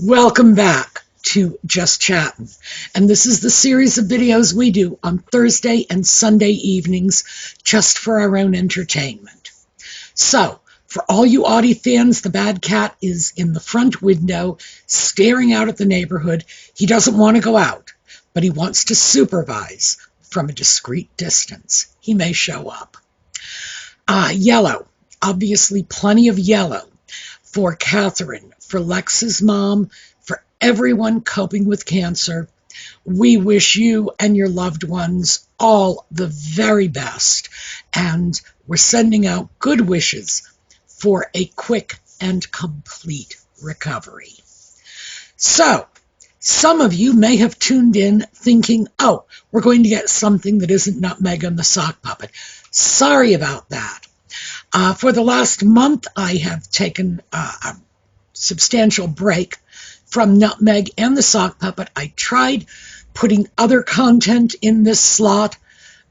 Welcome back to Just Chattin'. And this is the series of videos we do on Thursday and Sunday evenings just for our own entertainment. So, for all you Audie fans, the bad cat is in the front window staring out at the neighborhood. He doesn't want to go out, but he wants to supervise from a discreet distance. He may show up. Yellow. Obviously plenty of yellow for Catherine, for Lex's mom, for everyone coping with cancer. We wish you and your loved ones all the very best, and we're sending out good wishes for a quick and complete recovery. So, some of you may have tuned in thinking, oh, we're going to get something that isn't Nutmeg and the sock puppet. Sorry about that. For the last month, I have taken a substantial break from Nutmeg and the sock puppet. I tried putting other content in this slot,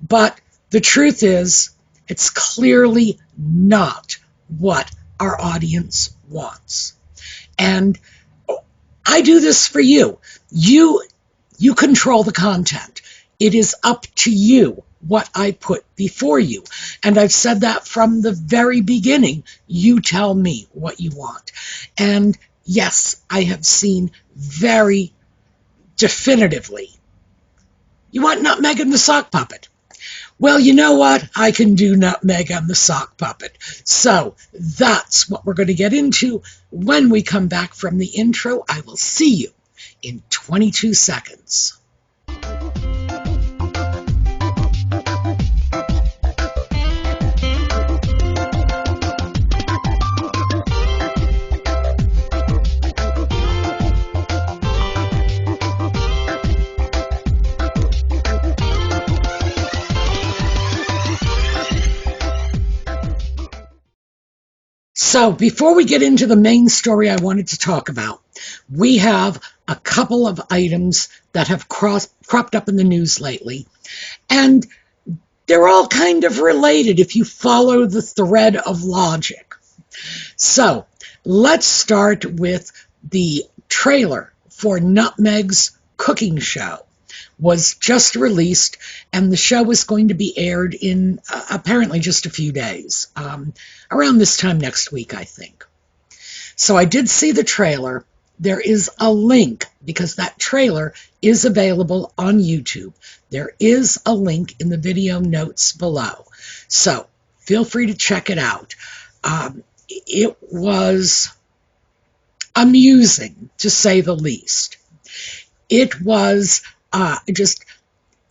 but the truth is, it's clearly not what our audience wants. And I do this for you. You control the content. It is up to you what I put before you. And I've said that from the very beginning. You tell me what you want. And yes, I have seen very definitively, you want Nutmeg and the sock puppet? Well, you know what? I can do Nutmeg and the sock puppet. So that's what we're going to get into when we come back from the intro. I will see you in 22 seconds. So before we get into the main story I wanted to talk about, we have a couple of items that have cropped up in the news lately, and they're all kind of related if you follow the thread of logic. So let's start with the trailer for Nutmeg's cooking show. Was just released, and the show is going to be aired in apparently just a few days, around this time next week, I think. So I did see the trailer. There is a link, because that trailer is available on YouTube. There is a link in the video notes below. So feel free to check it out. It was amusing, to say the least. It was just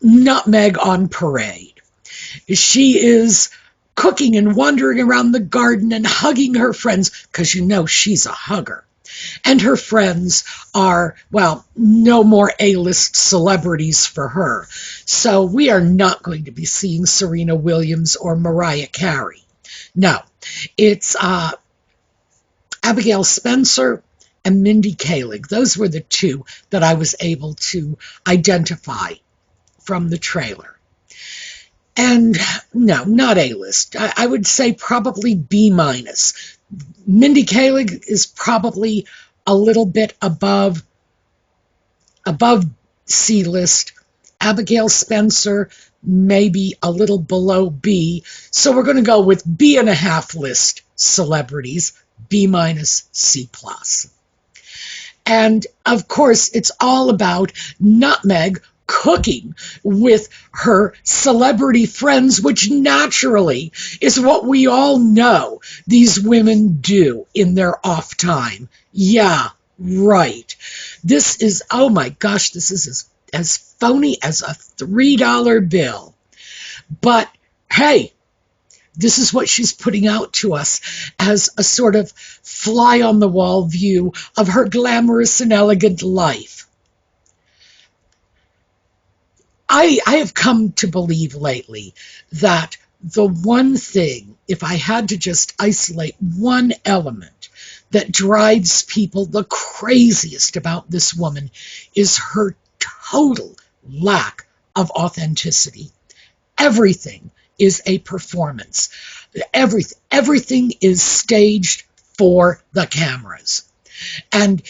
Nutmeg on parade. She is cooking and wandering around the garden and hugging her friends, because you know she's a hugger. And her friends are, well, no more A-list celebrities for her. So we are not going to be seeing Serena Williams or Mariah Carey. No, it's Abigail Spencer and Mindy Kaling. Those were the two that I was able to identify from the trailer. And no, not A-list. I would say probably B-. Mindy Kaling is probably a little bit above C-list. Abigail Spencer maybe a little below B. So we're going to go with B.5 list celebrities, B-, C+. And, of course, it's all about Nutmeg cooking with her celebrity friends, which naturally is what we all know these women do in their off time. Yeah, right. This is, oh my gosh, this is as phony as a $3 bill. But, hey, this is what she's putting out to us as a sort of fly-on-the-wall view of her glamorous and elegant life. I have come to believe lately that the one thing, if I had to just isolate one element that drives people the craziest about this woman, is her total lack of authenticity. Everything is a performance. Everything is staged for the cameras. And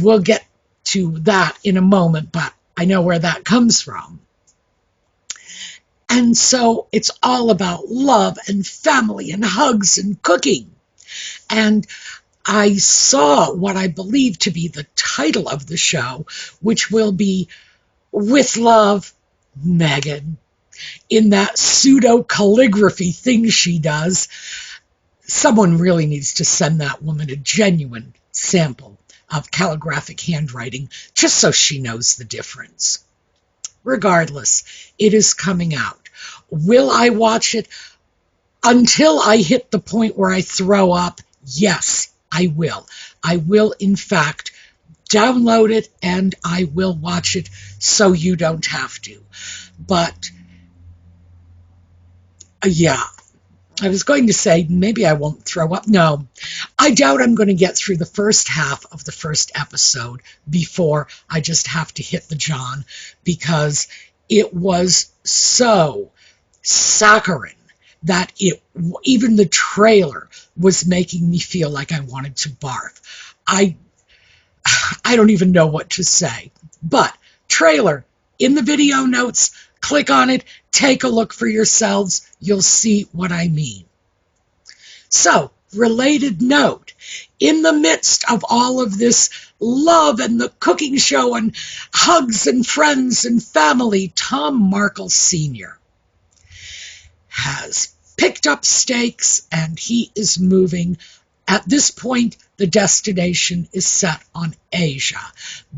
we'll get to that in a moment, but I know where that comes from. And so it's all about love and family and hugs and cooking. And I saw what I believe to be the title of the show, which will be With Love, Meghan, in that pseudo calligraphy thing she does. Someone really needs to send that woman a genuine sample of calligraphic handwriting, just so she knows the difference. Regardless, it is coming out. Will I watch it until I hit the point where I throw up? Yes, I will. I will, in fact, download it and I will watch it so you don't have to. But, yeah, I was going to say maybe I won't throw up. No, I doubt I'm going to get through the first half of the first episode before I just have to hit the John, because it was so saccharine that even the trailer was making me feel like I wanted to barf. I don't even know what to say. But trailer in the video notes, click on it, take a look for yourselves. You'll see what I mean. So, related note, in the midst of all of this love and the cooking show and hugs and friends and family, Tom Markle Sr. has picked up stakes and he is moving. At this point, the destination is set on Asia,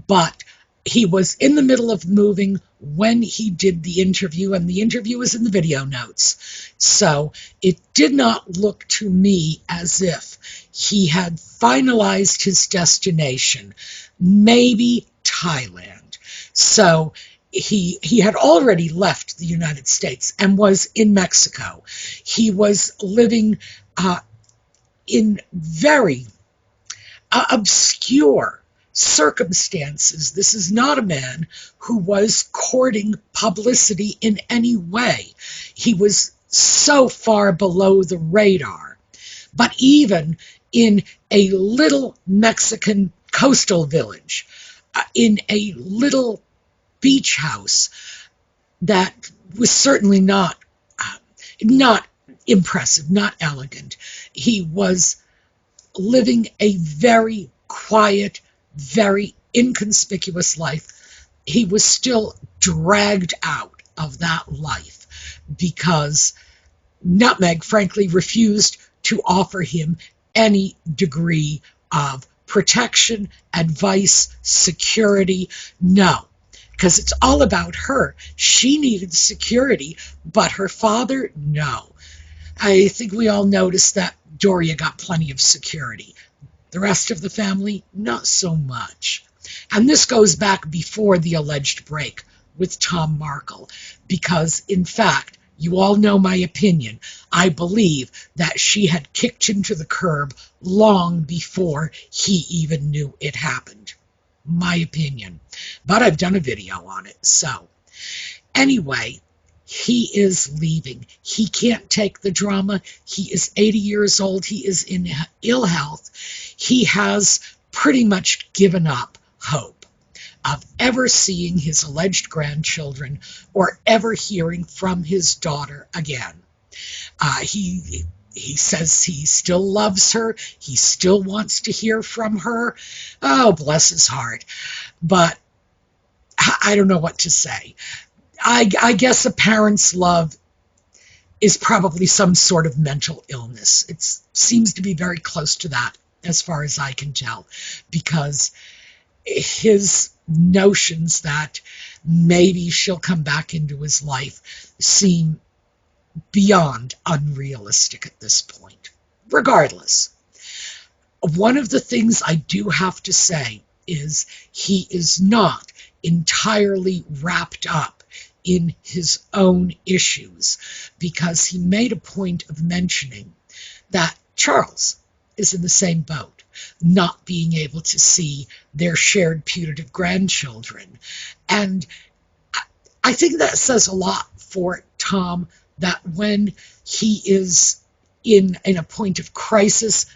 but he was in the middle of moving when he did the interview, and the interview is in the video notes. So it did not look to me as if he had finalized his destination, maybe Thailand. So he had already left the United States and was in Mexico. He was living in very obscure circumstances. This is not a man who was courting publicity in any way. He was so far below the radar. But even in a little Mexican coastal village, in a little beach house that was certainly not impressive, not elegant, he was living a very quiet, very inconspicuous life. He was still dragged out of that life because Nutmeg, frankly, refused to offer him any degree of protection, advice, security. No, because it's all about her. She needed security, but her father, no. I think we all noticed that Doria got plenty of security. The rest of the family, not so much. And this goes back before the alleged break with Tom Markle, because, in fact, you all know my opinion. I believe that she had kicked him to the curb long before he even knew it happened. My opinion. But I've done a video on it. So, anyway, he is leaving. He can't take the drama. He is 80 years old. He is in ill health. He has pretty much given up hope of ever seeing his alleged grandchildren or ever hearing from his daughter again. He says he still loves her. He still wants to hear from her. Oh, bless his heart. But I don't know what to say. I guess a parent's love is probably some sort of mental illness. It seems to be very close to that, as far as I can tell, because his notions that maybe she'll come back into his life seem beyond unrealistic at this point. Regardless, one of the things I do have to say is he is not entirely wrapped up in his own issues, because he made a point of mentioning that Charles is in the same boat, not being able to see their shared putative grandchildren. And I think that says a lot for Tom, that when he is in a point of crisis,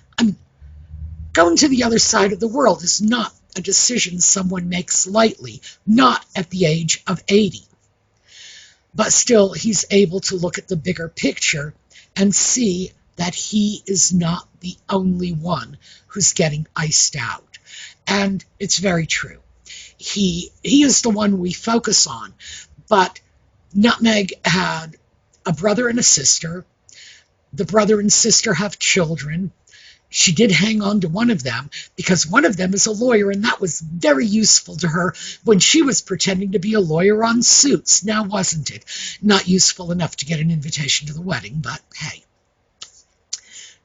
going to the other side of the world is not a decision someone makes lightly, not at the age of 80. But still, he's able to look at the bigger picture and see that he is not the only one who's getting iced out. And it's very true. He is the one we focus on, but Nutmeg had a brother and a sister. The brother and sister have children. She did hang on to one of them because one of them is a lawyer, and that was very useful to her when she was pretending to be a lawyer on Suits. Now, wasn't it? Not useful enough to get an invitation to the wedding, but hey.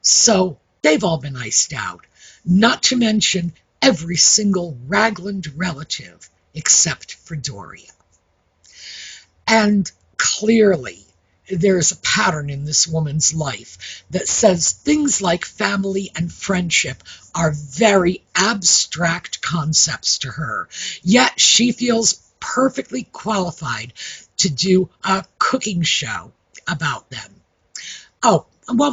So they've all been iced out, not to mention every single Ragland relative except for Doria. And clearly, there's a pattern in this woman's life that says things like family and friendship are very abstract concepts to her, yet she feels perfectly qualified to do a cooking show about them. Oh, and while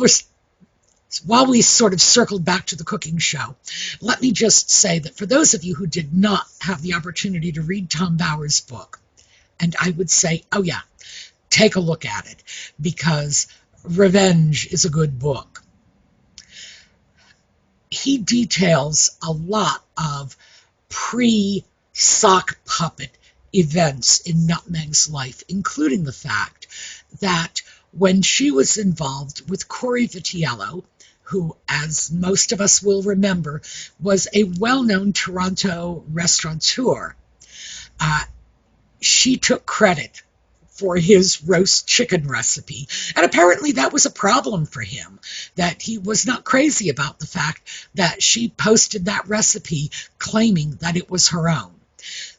we sort of circled back to the cooking show, let me just say that for those of you who did not have the opportunity to read Tom Bower's book, and I would say, oh yeah, take a look at it, because Revenge is a good book. He details a lot of pre-sock puppet events in Nutmeg's life, including the fact that when she was involved with Corey Vitiello, who, as most of us will remember, was a well-known Toronto restaurateur, she took credit for his roast chicken recipe. And apparently that was a problem for him, that he was not crazy about the fact that she posted that recipe claiming that it was her own.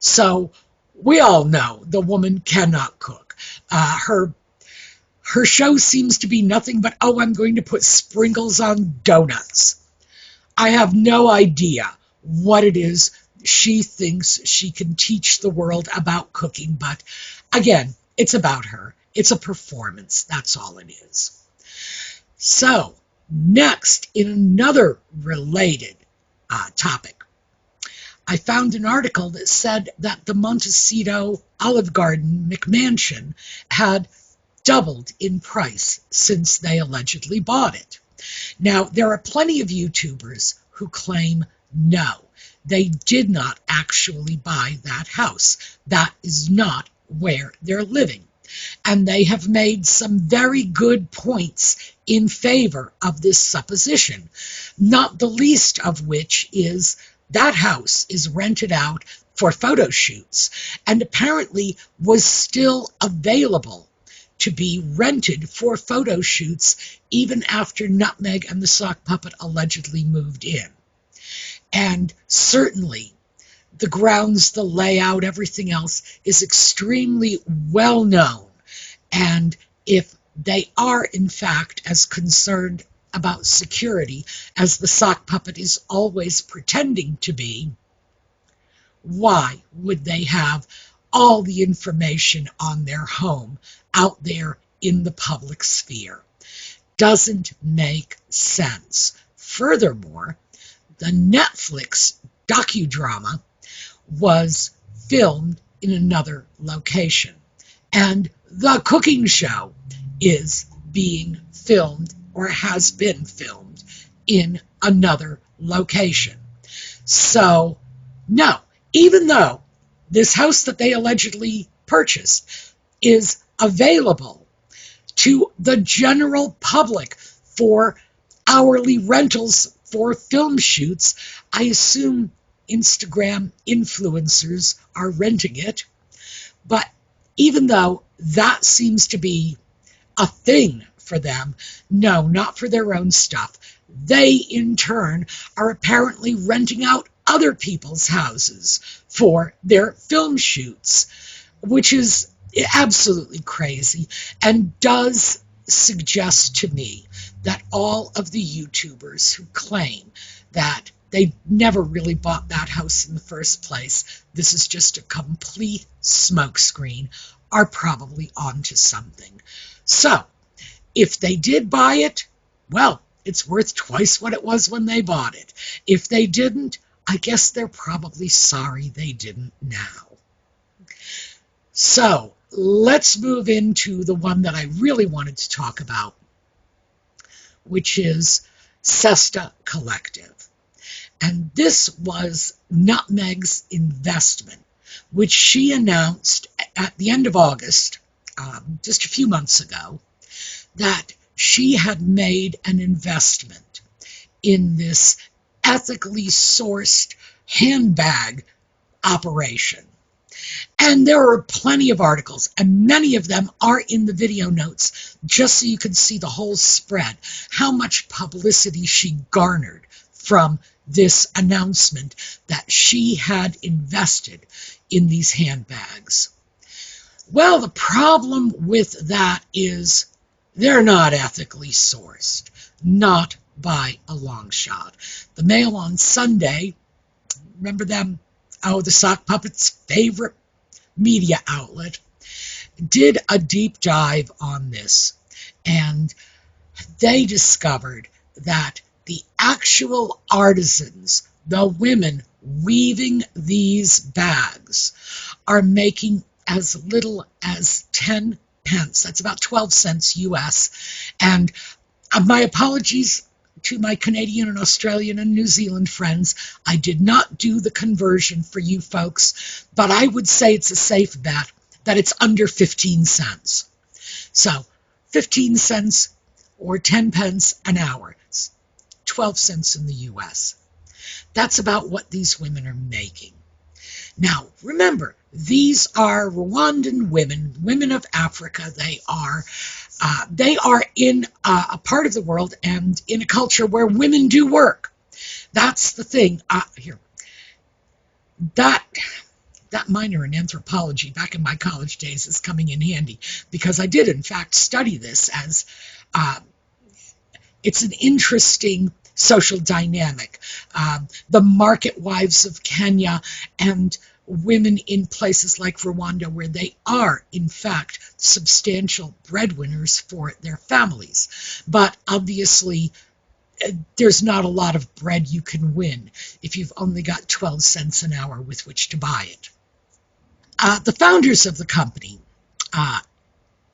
So we all know the woman cannot cook. Her show seems to be nothing but, oh, I'm going to put sprinkles on donuts. I have no idea what it is she thinks she can teach the world about cooking, but again, it's about her. It's a performance. That's all it is. So, next, in another related topic, I found an article that said that the Montecito Olive Garden McMansion had doubled in price since they allegedly bought it. Now, there are plenty of YouTubers who claim no, they did not actually buy that house. That is not where they're living. And they have made some very good points in favor of this supposition, not the least of which is that house is rented out for photo shoots and apparently was still available to be rented for photo shoots even after Nutmeg and the sock puppet allegedly moved in. And certainly the grounds, the layout, everything else is extremely well known. And if they are, in fact, as concerned about security as the sock puppet is always pretending to be, why would they have all the information on their home out there in the public sphere? Doesn't make sense. Furthermore, the Netflix docudrama was filmed in another location, and the cooking show is being filmed or has been filmed in another location. So, no, even though this house that they allegedly purchased is available to the general public for hourly rentals for film shoots, I assume Instagram influencers are renting it. But even though that seems to be a thing for them, no, not for their own stuff. They, in turn, are apparently renting out other people's houses for their film shoots, which is absolutely crazy and does suggest to me that all of the YouTubers who claim that they never really bought that house in the first place, this is just a complete smokescreen, are probably onto something. So, if they did buy it, well, it's worth twice what it was when they bought it. If they didn't, I guess they're probably sorry they didn't now. So let's move into the one that I really wanted to talk about, which is Cesta Collective. And this was Nutmeg's investment, which she announced at the end of August, just a few months ago, that she had made an investment in this ethically sourced handbag operation. And there are plenty of articles, and many of them are in the video notes, just so you can see the whole spread, how much publicity she garnered from this announcement that she had invested in these handbags. Well, the problem with that is they're not ethically sourced, not by a long shot. The Mail on Sunday, remember them? Oh, the sock puppet's favorite media outlet, did a deep dive on this, and they discovered that the actual artisans, the women weaving these bags, are making as little as 10 pence. That's about 12 cents US. And my apologies to my Canadian and Australian and New Zealand friends. I did not do the conversion for you folks, but I would say it's a safe bet that it's under 15 cents. So 15 cents or 10 pence an hour. It's 12 cents in the US. That's about what these women are making. Now, remember, these are Rwandan women, women of Africa. They are in a part of the world and in a culture where women do work. That's the thing. That minor in anthropology back in my college days is coming in handy, because I did, in fact, study this as it's an interesting social dynamic. The market wives of Kenya and women in places like Rwanda, where they are, in fact, substantial breadwinners for their families. But obviously, there's not a lot of bread you can win if you've only got 12 cents an hour with which to buy it. The founders of the company,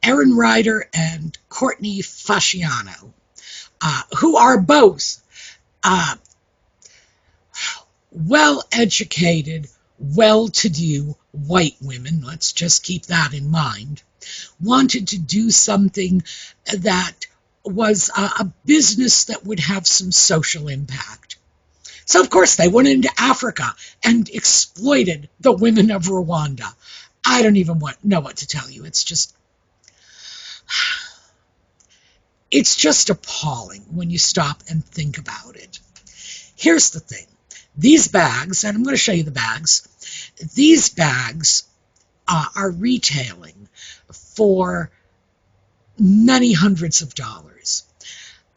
Aaron Ryder and Courtney Fasciano, who are both well-educated, well-to-do white women, let's just keep that in mind, wanted to do something that was a business that would have some social impact. So, of course, they went into Africa and exploited the women of Rwanda. I don't even know what to tell you. It's just appalling when you stop and think about it. Here's the thing. These bags, and I'm going to show you the bags, these bags are retailing for many hundreds of dollars.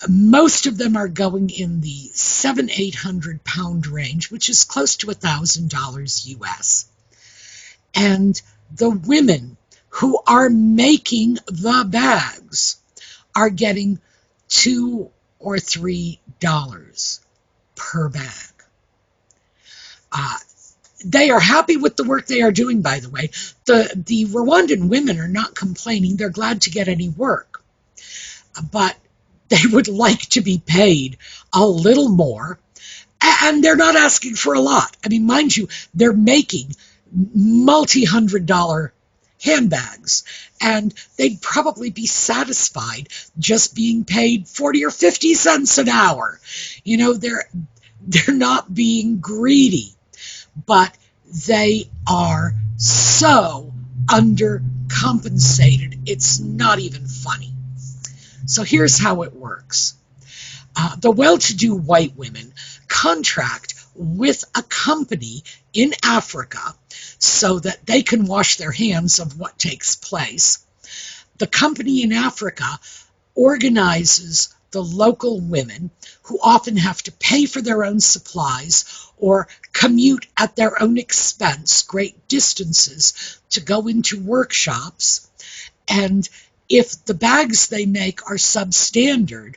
Most of them are going in the 700-800 pound range, which is close to $1,000 US. And the women who are making the bags are getting $2 or $3 per bag. They are happy with the work they are doing, by the way. The Rwandan women are not complaining. They're glad to get any work. But they would like to be paid a little more. And they're not asking for a lot. I mean, mind you, they're making multi-$100 handbags. And they'd probably be satisfied just being paid 40 or 50 cents an hour. You know, they're not being greedy. But they are so undercompensated, it's not even funny. So here's how it works. The well-to-do white women contract with a company in Africa so that they can wash their hands of what takes place. The company in Africa organizes the local women, who often have to pay for their own supplies or commute at their own expense great distances to go into workshops. And if the bags they make are substandard,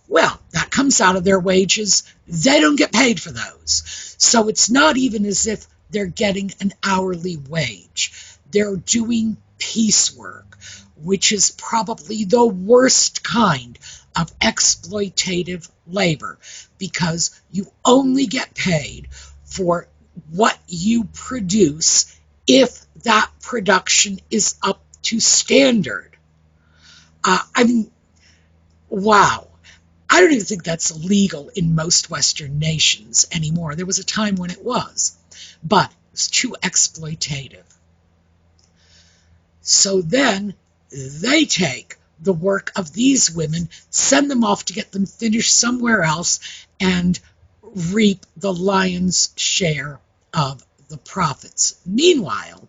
Well, that comes out of their wages. They don't get paid for those. So it's not even as if they're getting an hourly wage. They're doing piecework, which is probably the worst kind of exploitative labor, because you only get paid for what you produce if that production is up to standard. I mean, wow. I don't even think that's legal in most Western nations anymore. There was a time when it was, but it was too exploitative. So then they take the work of these women, send them off to get them finished somewhere else, and reap the lion's share of the profits. Meanwhile,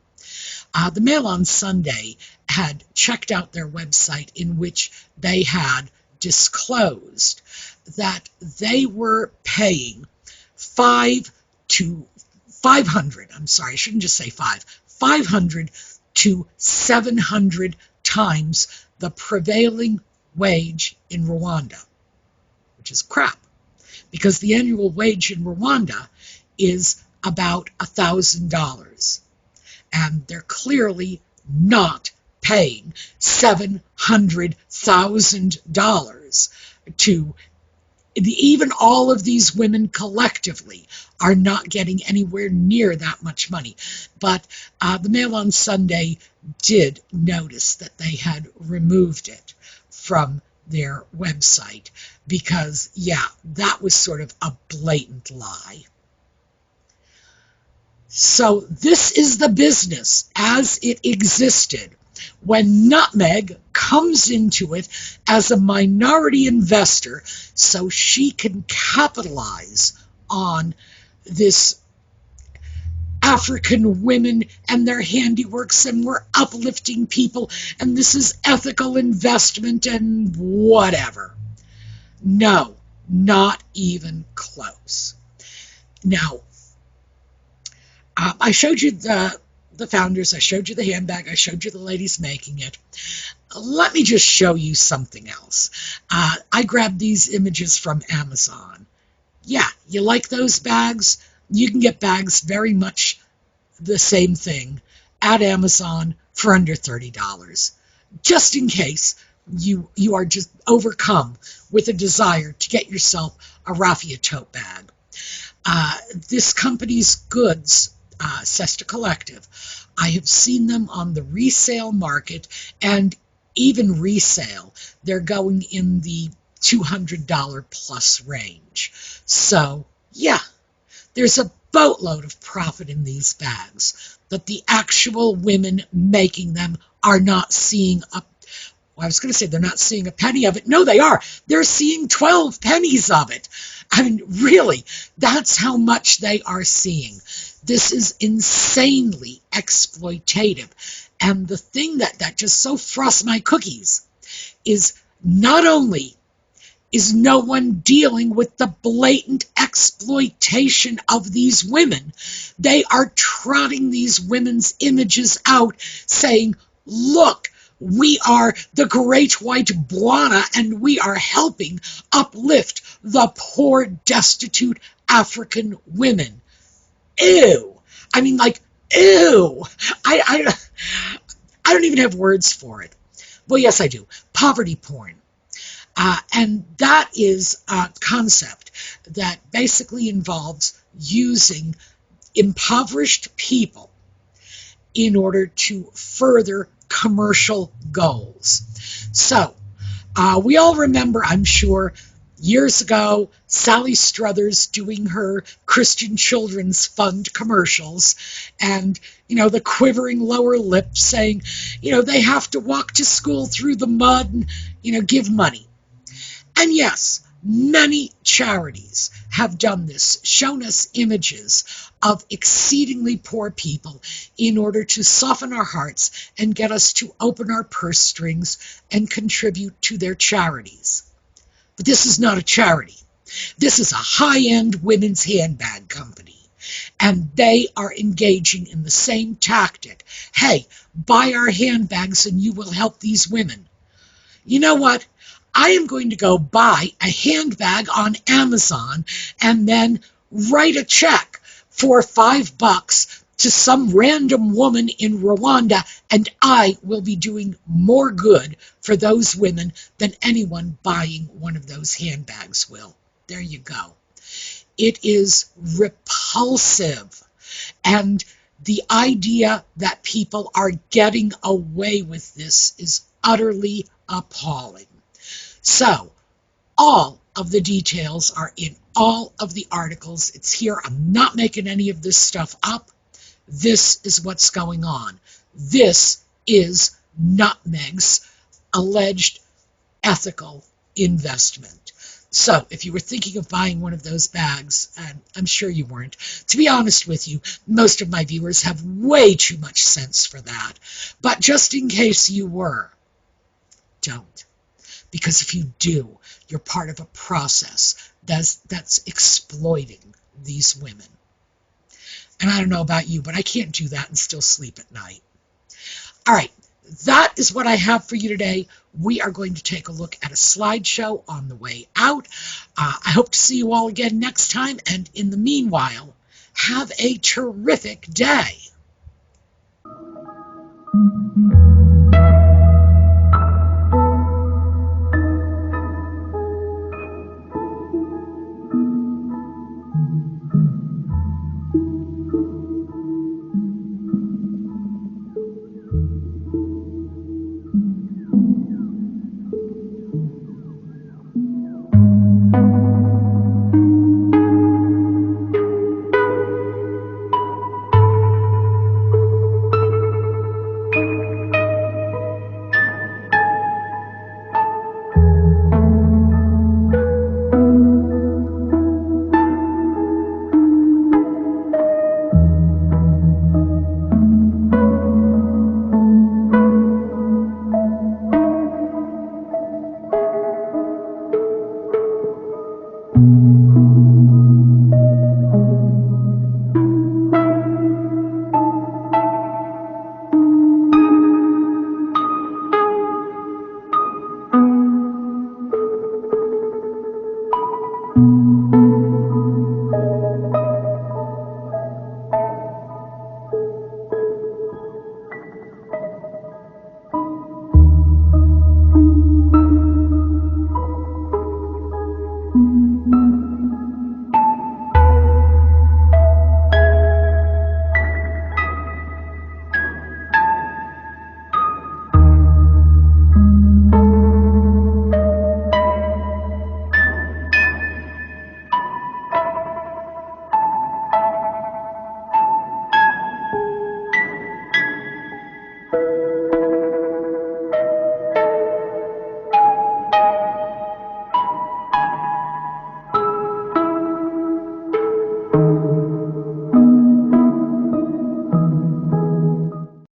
the Mail on Sunday had checked out their website, in which they had disclosed that they were paying 500 to 700 times the prevailing wage in Rwanda, which is crap, because the annual wage in Rwanda is about $1,000, and they're clearly not paying $700,000 to, even all of these women collectively are not getting anywhere near that much money. But the Mail on Sunday did notice that they had removed it from their website because, yeah, that was sort of a blatant lie. So this is the business as it existed when Nutmeg comes into it as a minority investor so she can capitalize on this African women and their handiworks, and we're uplifting people, and this is ethical investment and whatever. No, not even close. Now, I showed you the founders, I showed you the handbag, I showed you the ladies making it. Let me just show you something else. I grabbed these images from Amazon. Yeah, you like those bags? You can get bags very much the same thing at Amazon for under $30, just in case you are just overcome with a desire to get yourself a raffia tote bag. This company's goods, Cesta Collective, I have seen them on the resale market, and even resale, they're going in the $200 plus range. So, yeah, there's a boatload of profit in these bags, but the actual women making them are not seeing I was going to say they're not seeing a penny of it. No, they are. They're seeing 12 pennies of it. I mean, really, that's how much they are seeing. This is insanely exploitative. And the thing that just so frosts my cookies is not only is no one dealing with the blatant exploitation of these women, they are trotting these women's images out saying, look, we are the great white Bwana, and we are helping uplift the poor, destitute African women. Ew. I mean, like, ew. I don't even have words for it. Well, yes, I do. Poverty porn. And that is a concept that basically involves using impoverished people in order to further commercial goals. So, we all remember, I'm sure, years ago, Sally Struthers doing her Christian Children's Fund commercials, and, the quivering lower lip saying, they have to walk to school through the mud and, give money. And yes, many charities have done this, shown us images of exceedingly poor people in order to soften our hearts and get us to open our purse strings and contribute to their charities. But this is not a charity. This is a high-end women's handbag company, and they are engaging in the same tactic. Hey, buy our handbags and you will help these women. You know what? I am going to go buy a handbag on Amazon and then write a check for $5 to some random woman in Rwanda, and I will be doing more good for those women than anyone buying one of those handbags will. There you go. It is repulsive. And the idea that people are getting away with this is utterly appalling. So, all of the details are in all of the articles. It's here. I'm not making any of this stuff up. This is what's going on. This is Nutmeg's alleged ethical investment. So, if you were thinking of buying one of those bags, and I'm sure you weren't, to be honest with you, most of my viewers have way too much sense for that. But just in case you were, don't. Because if you do, you're part of a process that's exploiting these women. And I don't know about you, but I can't do that and still sleep at night. All right, that is what I have for you today. We are going to take a look at a slideshow on the way out. I hope to see you all again next time. And in the meanwhile, have a terrific day.